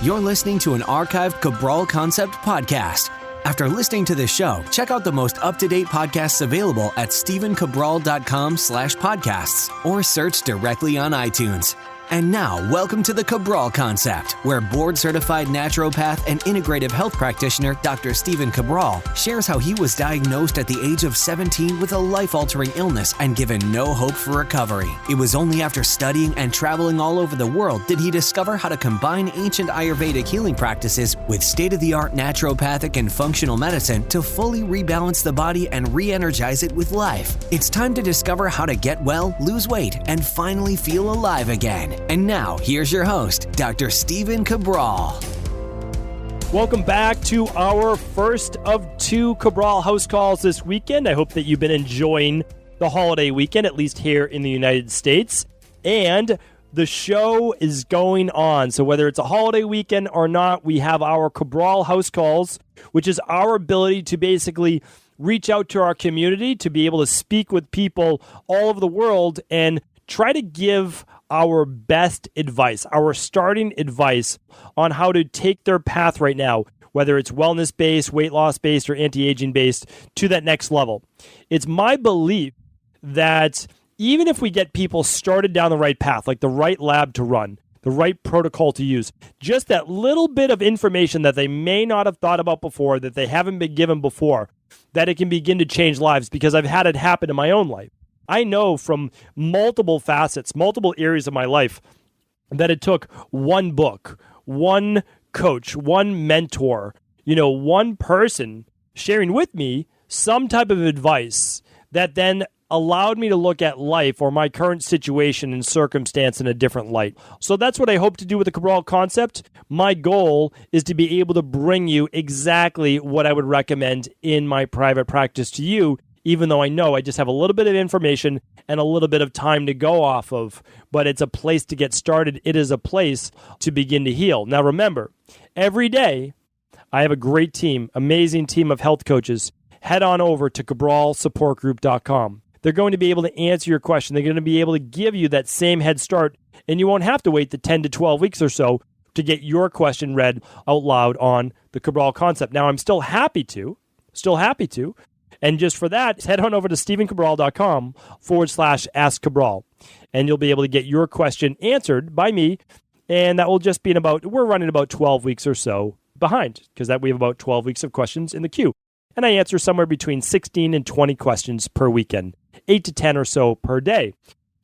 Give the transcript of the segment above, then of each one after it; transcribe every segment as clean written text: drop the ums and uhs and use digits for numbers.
You're listening to an archived Cabral Concept podcast. After listening to this show, check out the most up-to-date podcasts available at stephencabral.com/podcasts or search directly on iTunes. And now, welcome to the Cabral Concept, where board-certified naturopath and integrative health practitioner Dr. Stephen Cabral shares how he was diagnosed at the age of 17 with a life-altering illness and given no hope for recovery. It was only after studying and traveling all over the world did he discover how to combine ancient Ayurvedic healing practices with state-of-the-art naturopathic and functional medicine to fully rebalance the body and re-energize it with life. It's time to discover how to get well, lose weight, and finally feel alive again. And now, here's your host, Dr. Stephen Cabral. Welcome back to our first of two Cabral House Calls this weekend. I hope that you've been enjoying the holiday weekend, at least here in the United States. And the show is going on. So whether it's a holiday weekend or not, we have our Cabral House Calls, which is our ability to basically reach out to our community, to be able to speak with people all over the world and try to give our best advice, our starting advice on how to take their path right now, whether it's wellness-based, weight loss-based, or anti-aging based, to that next level. It's my belief that even if we get people started down the right path, like the right lab to run, the right protocol to use, just that little bit of information that they may not have thought about before, that they haven't been given before, that it can begin to change lives, because I've had it happen in my own life. I know from multiple facets, multiple areas of my life, that it took one book, one coach, one mentor, one person sharing with me some type of advice that then allowed me to look at life or my current situation and circumstance in a different light. So that's what I hope to do with the Cabral Concept. My goal is to be able to bring you exactly what I would recommend in my private practice to you, even though I know I just have a little bit of information and a little bit of time to go off of, but it's a place to get started. It is a place to begin to heal. Now remember, every day I have a great team, amazing team of health coaches. Head on over to cabralsupportgroup.com. They're going to be able to answer your question. They're going to be able to give you that same head start, and you won't have to wait the 10 to 12 weeks or so to get your question read out loud on the Cabral Concept. Now, I'm still happy to. And just for that, head on over to stephencabral.com/Ask Cabral. And you'll be able to get your question answered by me. And that will just be we're running about 12 weeks or so behind, because we have about 12 weeks of questions in the queue. And I answer somewhere between 16 and 20 questions per weekend, 8 to 10 or so per day.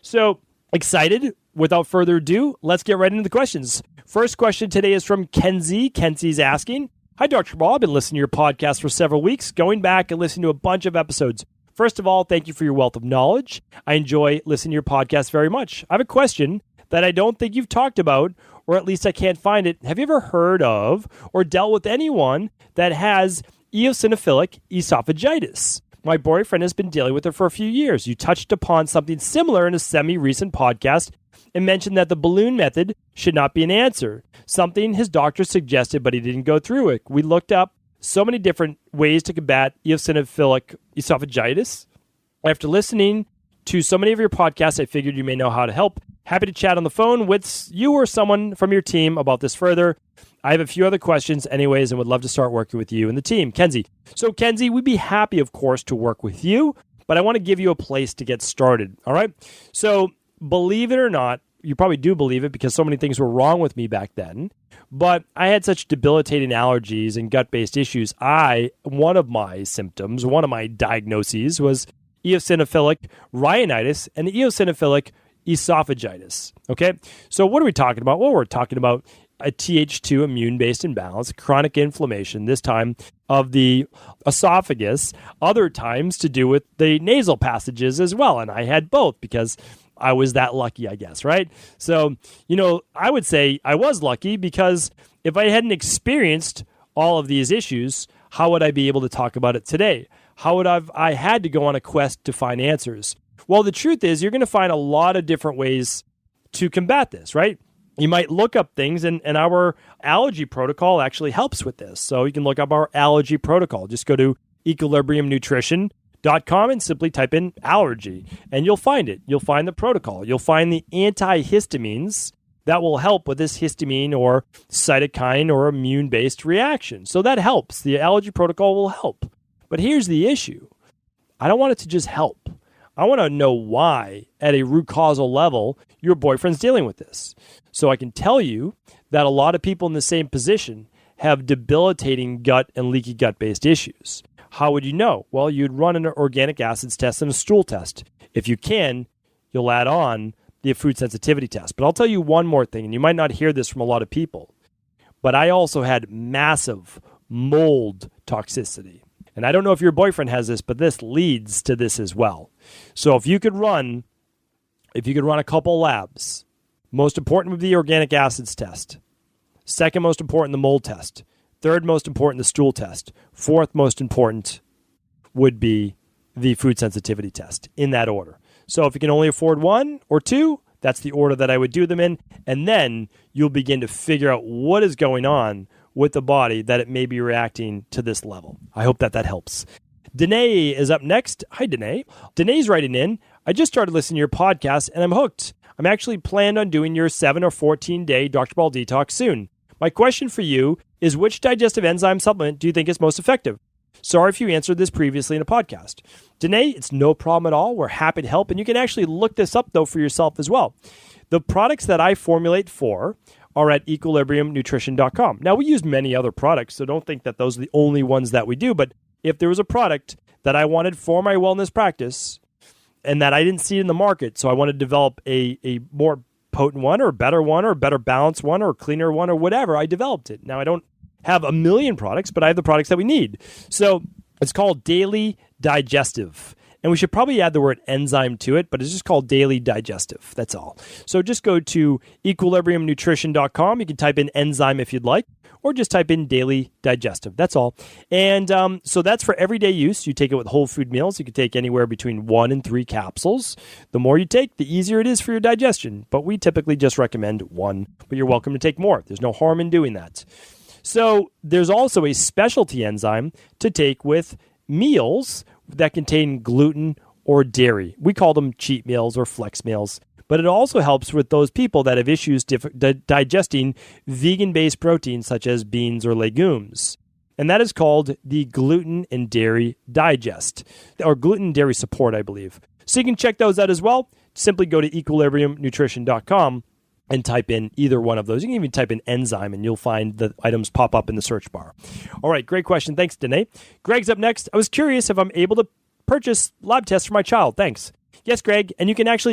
So excited. Without further ado, let's get right into the questions. First question today is from Kenzie. Kenzie's asking, "Hi, Dr. Cabral. I've been listening to your podcast for several weeks, going back and listening to a bunch of episodes. First of all, thank you for your wealth of knowledge. I enjoy listening to your podcast very much. I have a question that I don't think you've talked about, or at least I can't find it. Have you ever heard of or dealt with anyone that has Eosinophilic Esophagitis? My boyfriend has been dealing with it for a few years. You touched upon something similar in a semi-recent podcast and mentioned that the balloon method should not be an answer, something his doctor suggested, but he didn't go through it. We looked up so many different ways to combat eosinophilic esophagitis. After listening to so many of your podcasts, I figured you may know how to help. Happy to chat on the phone with you or someone from your team about this further. I have a few other questions anyways and would love to start working with you and the team." Kenzie. So Kenzie, we'd be happy, of course, to work with you, but I want to give you a place to get started. All right. So believe it or not, you probably do believe it because so many things were wrong with me back then, but I had such debilitating allergies and gut-based issues. One of my symptoms, one of my diagnoses was eosinophilic rhinitis and eosinophilic esophagitis. Okay. So what are we talking about? Well, we're talking about a Th2 immune-based imbalance, chronic inflammation, this time of the esophagus, other times to do with the nasal passages as well. And I had both because I was that lucky, I guess, right? So, I would say I was lucky because if I hadn't experienced all of these issues, how would I be able to talk about it today? How would I had to go on a quest to find answers? Well, the truth is you're going to find a lot of different ways to combat this, right? You might look up things, and our allergy protocol actually helps with this. So you can look up our allergy protocol. Just go to equilibriumnutrition.com and simply type in allergy, and you'll find it. You'll find the protocol. You'll find the antihistamines that will help with this histamine or cytokine or immune-based reaction. So that helps. The allergy protocol will help. But here's the issue. I don't want it to just help. I want to know why, at a root causal level, your boyfriend's dealing with this. So I can tell you that a lot of people in the same position have debilitating gut and leaky gut-based issues. How would you know? Well, you'd run an organic acids test and a stool test. If you can, you'll add on the food sensitivity test. But I'll tell you one more thing, and you might not hear this from a lot of people, but I also had massive mold toxicity. And I don't know if your boyfriend has this, but this leads to this as well. So if you could run a couple labs, most important would be the organic acids test. Second most important, the mold test. Third most important, the stool test. Fourth most important would be the food sensitivity test, in that order. So if you can only afford one or two, that's the order that I would do them in. And then you'll begin to figure out what is going on with the body that it may be reacting to this level. I hope that helps. Danae is up next. Hi, Danae. Danae's writing in. I just started listening to your podcast and I'm hooked. I'm actually planned on doing your 7 or 14-day Dr. Ball detox soon. My question for you is, which digestive enzyme supplement do you think is most effective? Sorry if you answered this previously in a podcast. Danae, it's no problem at all. We're happy to help. And you can actually look this up, though, for yourself as well. The products that I formulate for are at equilibriumnutrition.com. Now, we use many other products, so don't think that those are the only ones that we do. But if there was a product that I wanted for my wellness practice and that I didn't see in the market, so I wanted to develop a more potent one or a better balanced one or a cleaner one or whatever, I developed it. Now, I don't have a million products, but I have the products that we need. So it's called Daily Digestive. And we should probably add the word enzyme to it, but it's just called Daily Digestive. That's all. So just go to equilibriumnutrition.com. You can type in enzyme if you'd like, or just type in Daily Digestive. That's all. And so that's for everyday use. You take it with whole food meals. You can take anywhere between 1 and 3 capsules. The more you take, the easier it is for your digestion. But we typically just recommend 1, but you're welcome to take more. There's no harm in doing that. So there's also a specialty enzyme to take with meals that contain gluten or dairy. We call them cheat meals or flex meals. But it also helps with those people that have issues digesting vegan-based proteins such as beans or legumes. And that is called the Gluten and Dairy Digest, or Gluten and Dairy Support, I believe. So you can check those out as well. Simply go to equilibriumnutrition.com and type in either one of those. You can even type in enzyme and you'll find the items pop up in the search bar. All right, great question. Thanks, Danae. Greg's up next. I was curious if I'm able to purchase lab tests for my child. Thanks. Yes, Greg. And you can ask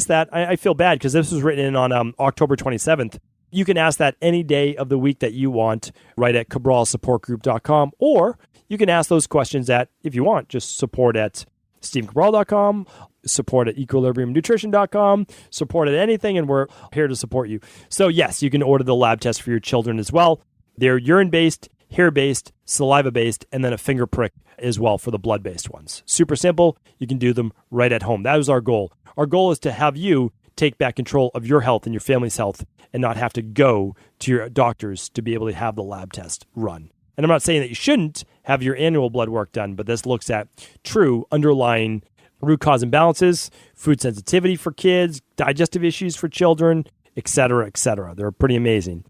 that. I feel bad because this was written in on October 27th. You can ask that any day of the week that you want right at cabralsupportgroup.com, or you can ask those questions at, if you want, just support at stevencabral.com, support at equilibriumnutrition.com, support at anything, and we're here to support you. So yes, you can order the lab test for your children as well. They're urine-based, hair-based, saliva-based, and then a finger prick as well for the blood-based ones. Super simple. You can do them right at home. That was our goal. Our goal is to have you take back control of your health and your family's health and not have to go to your doctors to be able to have the lab test run. And I'm not saying that you shouldn't have your annual blood work done, but this looks at true underlying root cause imbalances, food sensitivity for kids, digestive issues for children, et cetera, et cetera. They're pretty amazing.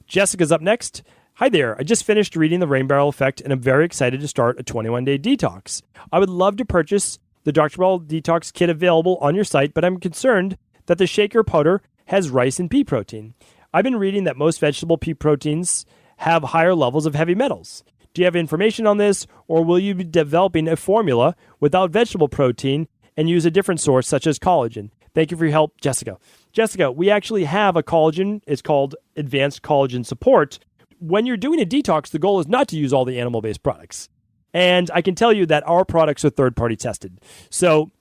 Jessica's up next. Hi there. I just finished reading The Rain Barrel Effect, and I'm very excited to start a 21-day detox. I would love to purchase the Dr. Ball Detox Kit available on your site, but I'm concerned that the shaker powder has rice and pea protein. I've been reading that most vegetable pea proteins have higher levels of heavy metals. Do you have information on this, or will you be developing a formula without vegetable protein and use a different source such as collagen? Thank you for your help, Jessica. Jessica, we actually have a collagen. It's called Advanced Collagen Support. When you're doing a detox, the goal is not to use all the animal-based products. And I can tell you that our products are third-party tested. So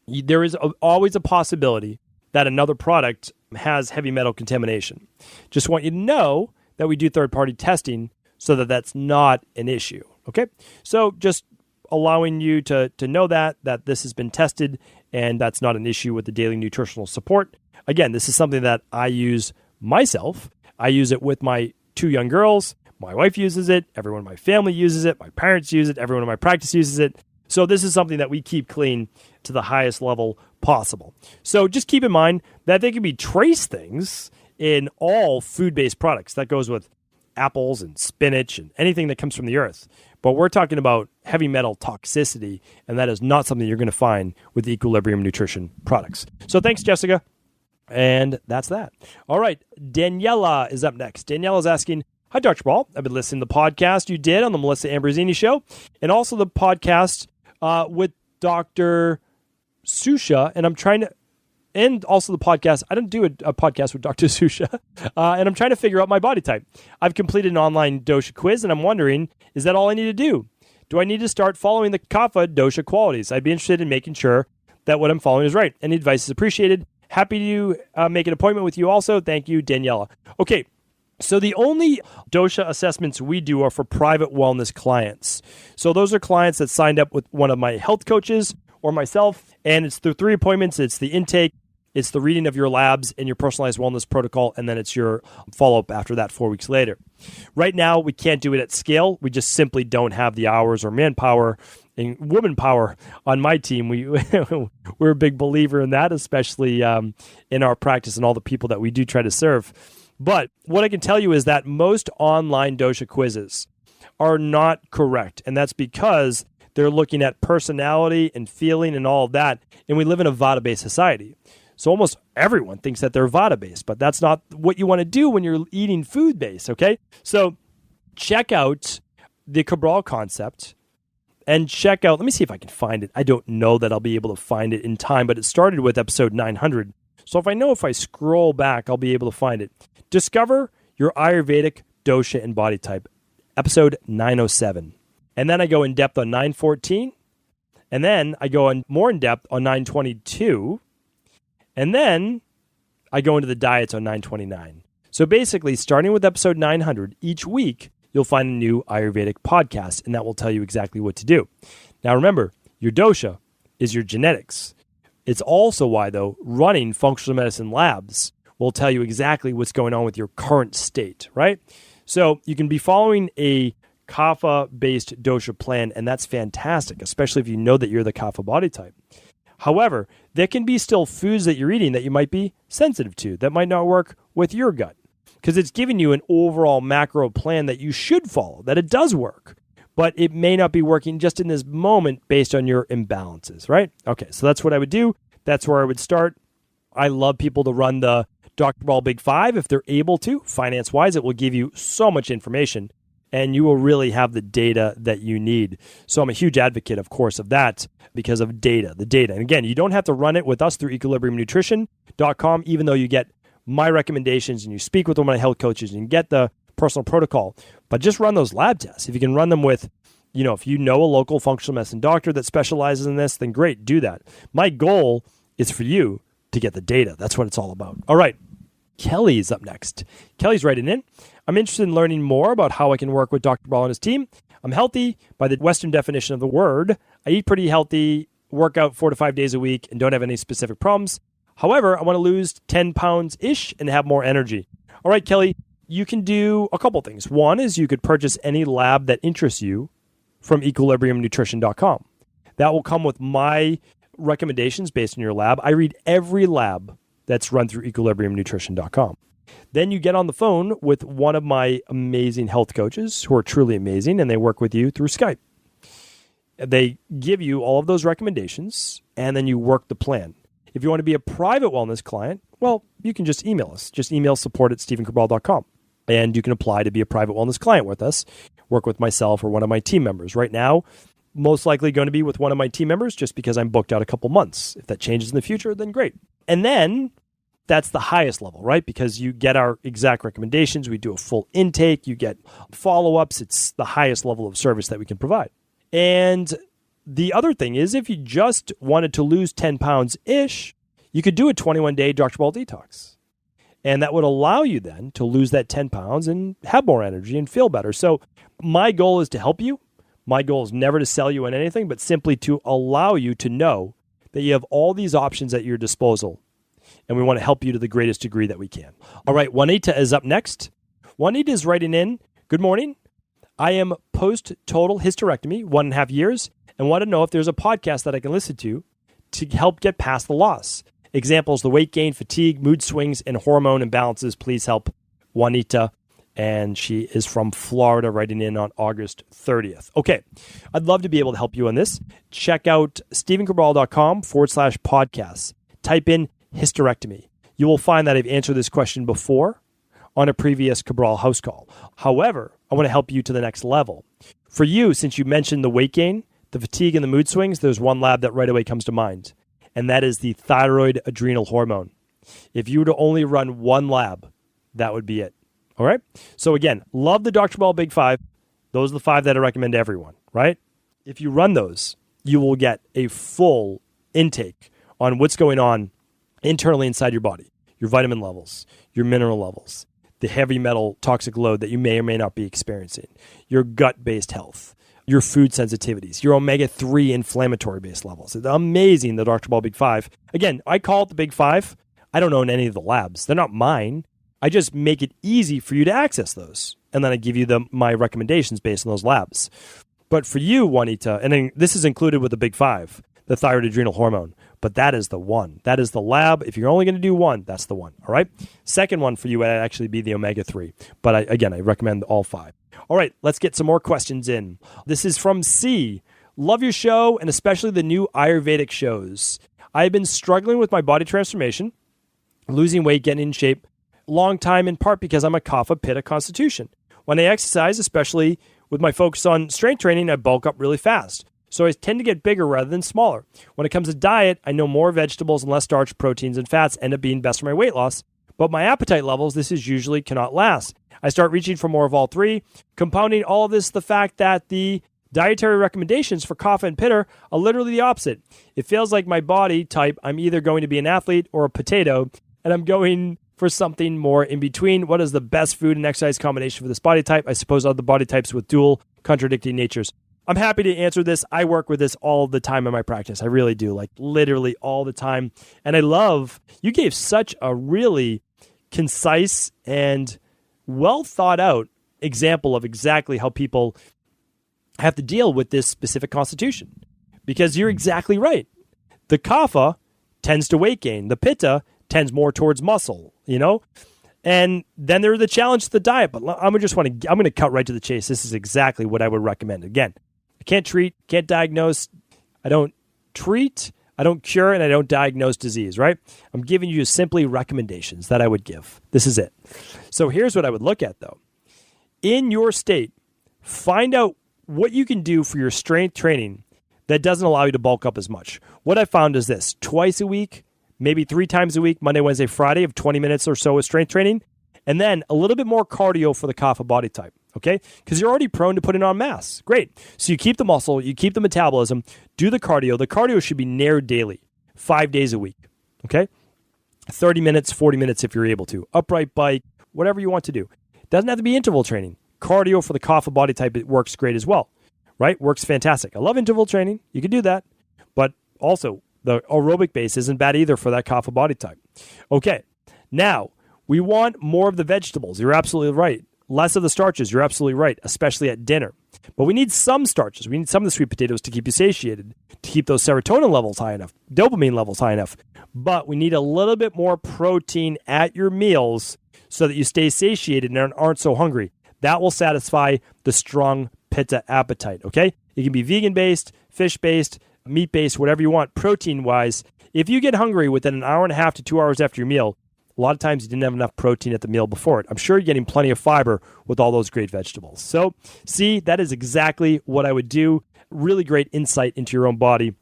there is always a possibility that another product has heavy metal contamination. Just want you to know that we do third-party testing so that that's not an issue, okay? So just allowing you to know that this has been tested and that's not an issue with the daily nutritional support. Again, this is something that I use myself. I use it with my 2 young girls. My wife uses it. Everyone in my family uses it. My parents use it. Everyone in my practice uses it. So this is something that we keep clean to the highest level possible. So just keep in mind that they can be trace things in all food-based products. That goes with apples and spinach and anything that comes from the earth. But we're talking about heavy metal toxicity, and that is not something you're going to find with Equilibrium Nutrition products. So thanks, Jessica. And that's that. All right, Daniela is up next. Daniela is asking, hi, Dr. Cabral. I've been listening to the podcast you did on the Melissa Ambrosini show, and also the podcast with Dr. Susha, and also the podcast. I don't do a podcast with Dr. Susha, and I'm trying to figure out my body type. I've completed an online dosha quiz, and I'm wondering, is that all I need to do? Do I need to start following the kapha dosha qualities? I'd be interested in making sure that what I'm following is right. Any advice is appreciated. Happy to make an appointment with you also. Thank you, Daniela. Okay, so the only dosha assessments we do are for private wellness clients. So those are clients that signed up with one of my health coaches or myself, and it's the 3 appointments. It's the intake, it's the reading of your labs and your personalized wellness protocol, and then it's your follow-up after that 4 weeks later. Right now, we can't do it at scale. We just simply don't have the hours or manpower and woman power on my team. We're a big believer in that, especially in our practice and all the people that we do try to serve. But what I can tell you is that most online dosha quizzes are not correct, and that's because they're looking at personality and feeling and all of that, and we live in a Vata-based society. So almost everyone thinks that they're Vata-based, but that's not what you want to do when you're eating food-based, okay? So check out the Cabral concept and check out, let me see if I can find it. I don't know that I'll be able to find it in time, but it started with episode 900. So if I scroll back, I'll be able to find it. Discover your Ayurvedic dosha and body type, episode 907. And then I go in depth on 914. And then I go more in depth on 922. And then I go into the diets on 929. So basically, starting with episode 900, each week, you'll find a new Ayurvedic podcast, and that will tell you exactly what to do. Now remember, your dosha is your genetics. It's also why, though, running functional medicine labs will tell you exactly what's going on with your current state, right? So you can be following a kapha-based dosha plan, and that's fantastic, especially if you know that you're the kapha body type. However, there can be still foods that you're eating that you might be sensitive to that might not work with your gut, because it's giving you an overall macro plan that you should follow, that it does work, but it may not be working just in this moment based on your imbalances, right? Okay, so that's what I would do. That's where I would start. I love people to run the Dr. Ball Big Five if they're able to. Finance-wise, it will give you so much information, and you will really have the data that you need. So I'm a huge advocate, of course, of that because of the data. And again, you don't have to run it with us through equilibriumnutrition.com, even though you get my recommendations and you speak with one of my health coaches and you get the personal protocol. But just run those lab tests. If you can run them with, if you know a local functional medicine doctor that specializes in this, then great, do that. My goal is for you to get the data. That's what it's all about. All right. Kelly's up next. Kelly's writing in. I'm interested in learning more about how I can work with Dr. Ball and his team. I'm healthy by the Western definition of the word. I eat pretty healthy, work out 4 to 5 days a week, and don't have any specific problems. However, I want to lose 10 pounds-ish and have more energy. All right, Kelly, you can do a couple things. One is you could purchase any lab that interests you from equilibriumnutrition.com. That will come with my recommendations based on your lab. I read every lab that's run through equilibriumnutrition.com. Then you get on the phone with one of my amazing health coaches who are truly amazing, and they work with you through Skype. They give you all of those recommendations, and then you work the plan. If you want to be a private wellness client, well, you can just email us. Just email support@stephencabral.com, and you can apply to be a private wellness client with us, work with myself or one of my team members. Right now, most likely going to be with one of my team members just because I'm booked out a couple months. If that changes in the future, then great. And then that's the highest level, right? Because you get our exact recommendations. We do a full intake. You get follow-ups. It's the highest level of service that we can provide. And the other thing is, if you just wanted to lose 10 pounds-ish, you could do a 21-day Dr. Ball detox. And that would allow you then to lose that 10 pounds and have more energy and feel better. So my goal is to help you. My goal is never to sell you on anything, but simply to allow you to know that you have all these options at your disposal. And we want to help you to the greatest degree that we can. All right, Juanita is up next. Juanita is writing in, good morning. I am post-total hysterectomy, 1.5 years, and want to know if there's a podcast that I can listen to help get past the loss. Examples, the weight gain, fatigue, mood swings, and hormone imbalances. Please help Juanita. And she is from Florida, writing in on August 30th. Okay, I'd love to be able to help you on this. Check out stephencabral.com/podcasts. Type in hysterectomy. You will find that I've answered this question before on a previous Cabral HouseCall. However, I want to help you to the next level. For you, since you mentioned the weight gain, the fatigue, and the mood swings, there's one lab that right away comes to mind, and that is the thyroid adrenal hormone. If you were to only run one lab, that would be it. All right? So again, love the Dr. Ball Big Five. Those are the 5 that I recommend to everyone, right? If you run those, you will get a full intake on what's going on internally inside your body, your vitamin levels, your mineral levels, the heavy metal toxic load that you may or may not be experiencing, your gut-based health, your food sensitivities, your omega-3 inflammatory-based levels. It's amazing, the Dr. Ball Big Five. Again, I call it the Big Five. I don't own any of the labs. They're not mine. I just make it easy for you to access those. And then I give you my recommendations based on those labs. But for you, Juanita, and then this is included with the Big Five, the thyroid adrenal hormone. But that is the one. That is the lab. If you're only going to do one, that's the one. All right? Second one for you would actually be the omega-3. But I recommend all 5. All right, let's get some more questions in. This is from C. Love your show and especially the new Ayurvedic shows. I've been struggling with my body transformation, losing weight, getting in shape, long time in part because I'm a Kapha Pitta constitution. When I exercise, especially with my focus on strength training, I bulk up really fast. So I tend to get bigger rather than smaller. When it comes to diet, I know more vegetables and less starch, proteins, and fats end up being best for my weight loss. But my appetite levels, this is usually cannot last. I start reaching for more of all 3. Compounding all of this, the fact that the dietary recommendations for Kapha and Pitta are literally the opposite. It feels like my body type, I'm either going to be an athlete or a potato, and I'm going for something more in between. What is the best food and exercise combination for this body type? I suppose other body types with dual contradicting natures. I'm happy to answer this. I work with this all the time in my practice. I really do, like literally all the time. And I love, you gave such a really concise and well thought out example of exactly how people have to deal with this specific constitution. Because you're exactly right. The Kapha tends to weight gain. The Pitta tends more towards muscle, And then there's the challenge to the diet. But I'm going to cut right to the chase. This is exactly what I would recommend. Again, I can't treat, can't diagnose. I don't treat, I don't cure, and I don't diagnose disease, right? I'm giving you simply recommendations that I would give. This is it. So here's what I would look at, though. In your state, find out what you can do for your strength training that doesn't allow you to bulk up as much. What I found is this: twice a week, maybe 3 times a week, Monday, Wednesday, Friday, of 20 minutes or so of strength training, and then a little bit more cardio for the Kapha body type, okay? Because you're already prone to putting on mass. Great. So you keep the muscle, you keep the metabolism, do the cardio. The cardio should be nared daily, 5 days a week, okay? 30 minutes, 40 minutes if you're able to. Upright bike, whatever you want to do. It doesn't have to be interval training. Cardio for the Kapha body type, it works great as well, right? Works fantastic. I love interval training. You can do that. But also, the aerobic base isn't bad either for that Kapha body type. Okay, now we want more of the vegetables. You're absolutely right. Less of the starches. You're absolutely right, especially at dinner. But we need some starches. We need some of the sweet potatoes to keep you satiated, to keep those serotonin levels high enough, dopamine levels high enough. But we need a little bit more protein at your meals so that you stay satiated and aren't so hungry. That will satisfy the strong Pitta appetite, okay? It can be vegan-based, fish-based, meat-based, whatever you want, protein-wise. If you get hungry within an hour and a half to 2 hours after your meal, a lot of times you didn't have enough protein at the meal before it. I'm sure you're getting plenty of fiber with all those great vegetables. So, see, that is exactly what I would do. Really great insight into your own body.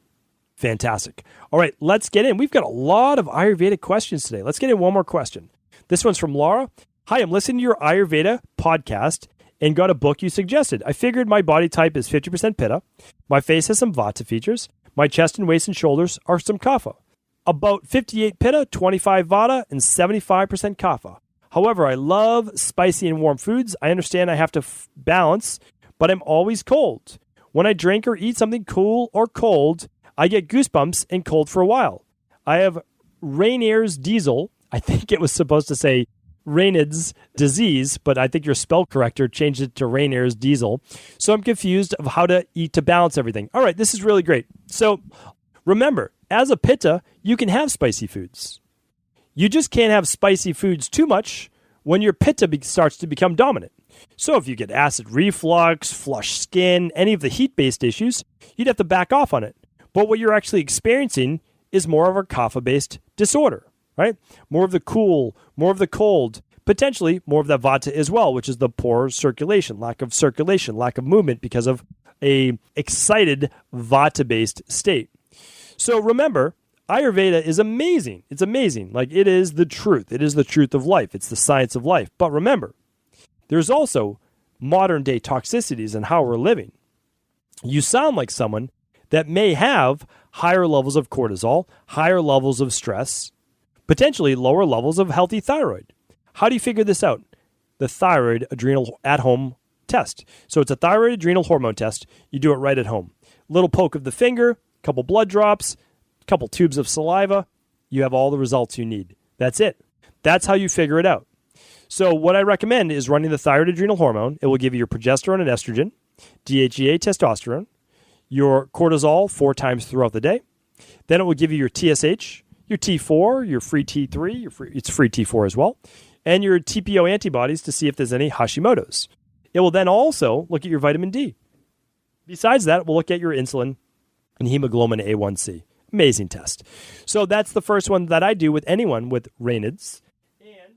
Fantastic. All right, let's get in. We've got a lot of Ayurvedic questions today. Let's get in one more question. This one's from Laura. Hi, I'm listening to your Ayurveda podcast and got a book you suggested. I figured my body type is 50% Pitta. My face has some Vata features. My chest and waist and shoulders are some Kapha. About 58 Pitta, 25 Vata, and 75% Kapha. However, I love spicy and warm foods. I understand I have to balance, but I'm always cold. When I drink or eat something cool or cold, I get goosebumps and cold for a while. I have Raynaud's diesel. I think it was supposed to say Raynaud's disease, but I think your spell corrector changed it to Raynaud's diesel. So I'm confused of how to eat to balance everything. All right, this is really great. So remember, as a pitta, you can have spicy foods. You just can't have spicy foods too much when your pitta starts to become dominant. So if you get acid reflux, flushed skin, any of the heat-based issues, you'd have to back off on it. But what you're actually experiencing is more of a kapha-based disorder, right? More of the cool, more of the cold, potentially more of that vata as well, which is the poor circulation, lack of movement because of a excited vata-based state. So remember, Ayurveda is amazing. It's amazing. Like, it is the truth. It is the truth of life. It's the science of life. But remember, there's also modern day toxicities in how we're living. You sound like someone that may have higher levels of cortisol, higher levels of stress, potentially lower levels of healthy thyroid. How do you figure this out? The thyroid adrenal at-home test. So it's a thyroid adrenal hormone test. You do it right at home. Little poke of the finger, couple blood drops, couple tubes of saliva. You have all the results you need. That's it. That's how you figure it out. So what I recommend is running the thyroid adrenal hormone. It will give you your progesterone and estrogen, DHEA, testosterone, your cortisol 4 times throughout the day. Then it will give you your TSH, your T4, your free T3, it's free T4 as well, and your TPO antibodies to see if there's any Hashimoto's. It will then also look at your vitamin D. Besides that, we'll look at your insulin and hemoglobin A1C. Amazing test. So that's the first one that I do with anyone with Raynaud's. And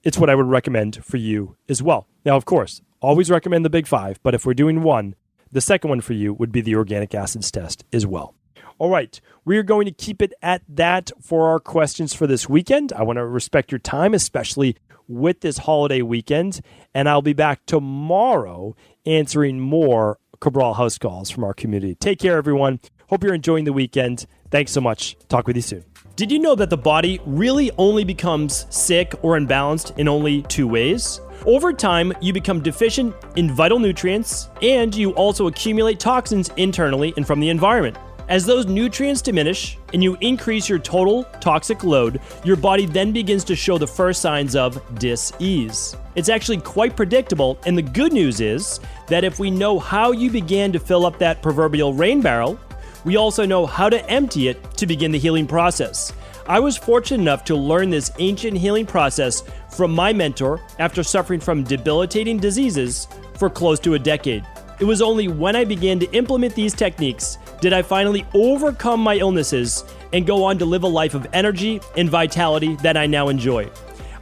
it's what I would recommend for you as well. Now, of course, always recommend the big 5, but if we're doing one, the second one for you would be the organic acids test as well. All right, we are going to keep it at that for our questions for this weekend. I want to respect your time, especially with this holiday weekend, and I'll be back tomorrow answering more Cabral House Calls from our community. Take care, everyone. Hope you're enjoying the weekend. Thanks so much. Talk with you soon. Did you know that the body really only becomes sick or imbalanced in only 2 ways? Over time, you become deficient in vital nutrients, and you also accumulate toxins internally and from the environment. As those nutrients diminish and you increase your total toxic load, your body then begins to show the first signs of dis-ease. It's actually quite predictable, and the good news is that if we know how you began to fill up that proverbial rain barrel, we also know how to empty it to begin the healing process. I was fortunate enough to learn this ancient healing process from my mentor after suffering from debilitating diseases for close to a decade. It was only when I began to implement these techniques did I finally overcome my illnesses and go on to live a life of energy and vitality that I now enjoy.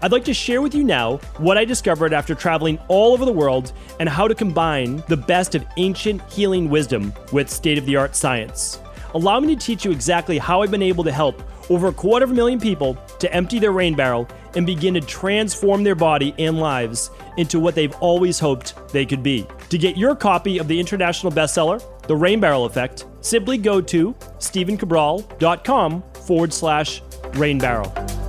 I'd like to share with you now what I discovered after traveling all over the world and how to combine the best of ancient healing wisdom with state-of-the-art science. Allow me to teach you exactly how I've been able to help over 250,000 people to empty their rain barrel and begin to transform their body and lives into what they've always hoped they could be. To get your copy of the international bestseller, The Rain Barrel Effect, simply go to stephencabral.com/rainbarrel.